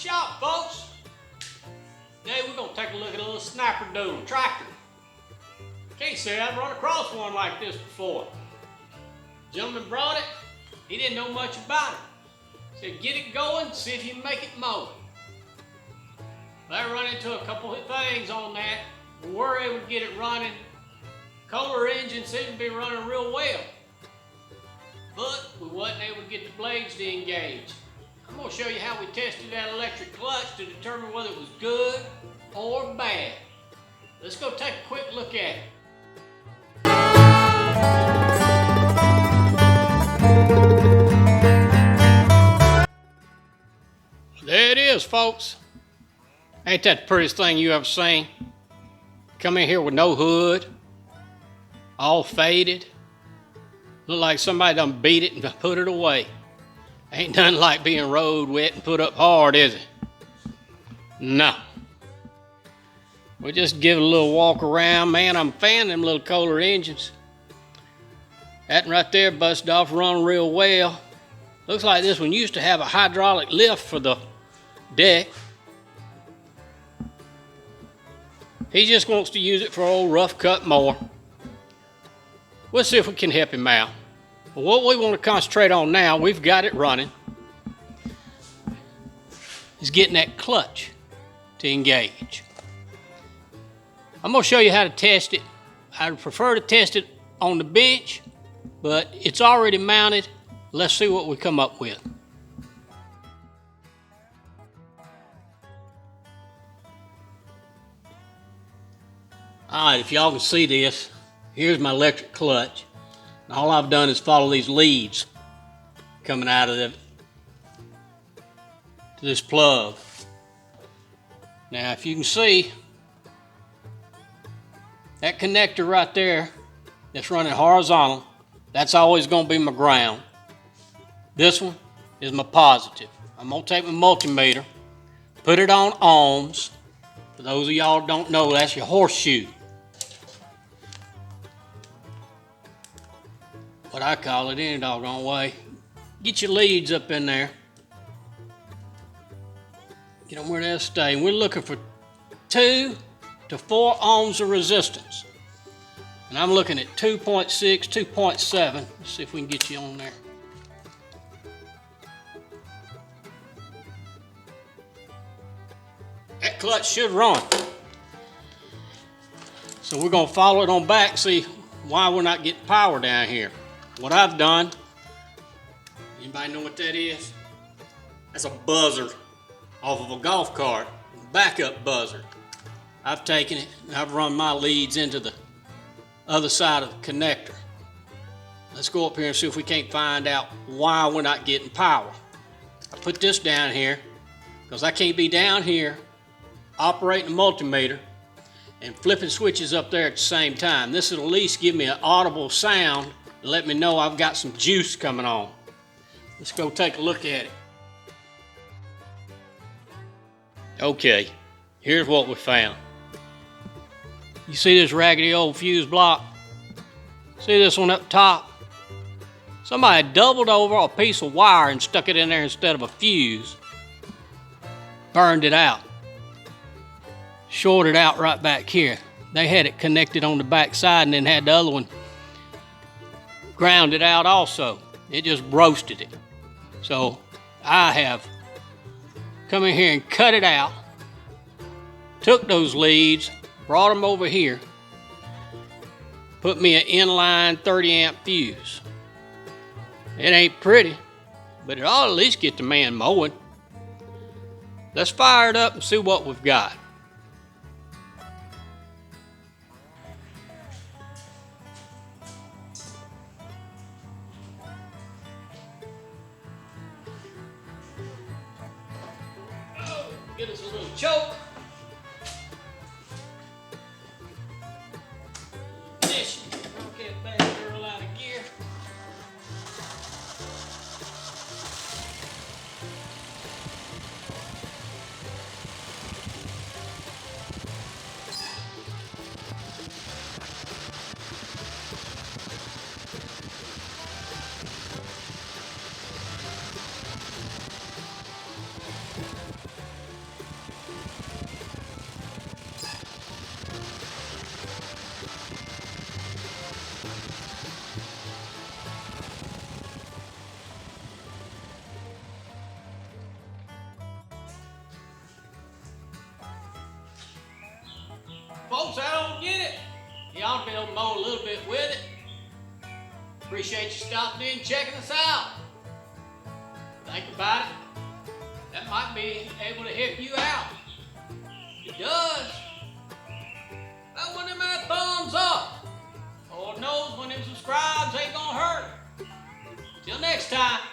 shop, folks. Today we're going to take a look at a little snapperdoodle tractor. Can't say I've run across one like this before. Gentleman brought it. He didn't know much about it. Said get it going, see if you can make it mow. I run into a couple of things on that. We were able to get it running. Kohler engine seemed to be running real well, but we wasn't able to get the blades to engage. I'm going to show you how we tested that electric clutch to determine whether it was good or bad. Let's go take a quick look at it. There it is, folks. Ain't that the prettiest thing you ever seen? Come in here with no hood, all faded. Look like somebody done beat it and put it away. Ain't nothing like being rode wet and put up hard, is it? No. We just give it a little walk around. Man, I'm fanning them little Kohler engines. That right there busted off, run real well. Looks like this one used to have a hydraulic lift for the deck. He just wants to use it for an old rough cut mower. We'll see if we can help him out. But what we want to concentrate on now, we've got it running, is getting that clutch to engage. I'm going to show you how to test it. I'd prefer to test it on the bench, but it's already mounted. Let's see what we come up with. Alright, if y'all can see this, here's my electric clutch. And all I've done is follow these leads coming out of this plug. Now, if you can see, that connector right there that's running horizontal, that's always going to be my ground. This one is my positive. I'm going to take my multimeter, put it on ohms. For those of y'all who don't know, that's your horseshoe. What I call it any doggone way. Get your leads up in there. Get them where they'll stay. And we're looking for 2 to 4 ohms of resistance. And I'm looking at 2.6, 2.7. Let's see if we can get you on there. That clutch should run. So we're going to follow it on back, see why we're not getting power down here. What I've done, anybody know what that is? That's a buzzer off of a golf cart, backup buzzer. I've taken it and I've run my leads into the other side of the connector. Let's go up here and see if we can't find out why we're not getting power. I put this down here because I can't be down here operating a multimeter and flipping switches up there at the same time. This will at least give me an audible sound and let me know I've got some juice coming on. Let's go take a look at it. Okay, here's what we found. You see this raggedy old fuse block? See this one up top? Somebody doubled over a piece of wire and stuck it in there instead of a fuse. Burned it out. Shorted out right back here. They had it connected on the back side and then had the other one grounded out also. It just roasted it. So I have come in here and cut it out, took those leads, brought them over here, put me an inline 30 amp fuse. It ain't pretty, but it ought to at least get the man mowing. Let's fire it up and see what we've got. Get us a little choke. Ignition. Knock that bad girl out of gear. Folks, I don't get it. You ought to be able to mow a little bit with it. Appreciate you stopping in and checking us out. Think about it. That might be able to help you out. If it does, that one of them that thumbs up. Lord knows when them subscribes ain't gonna hurt. Till next time.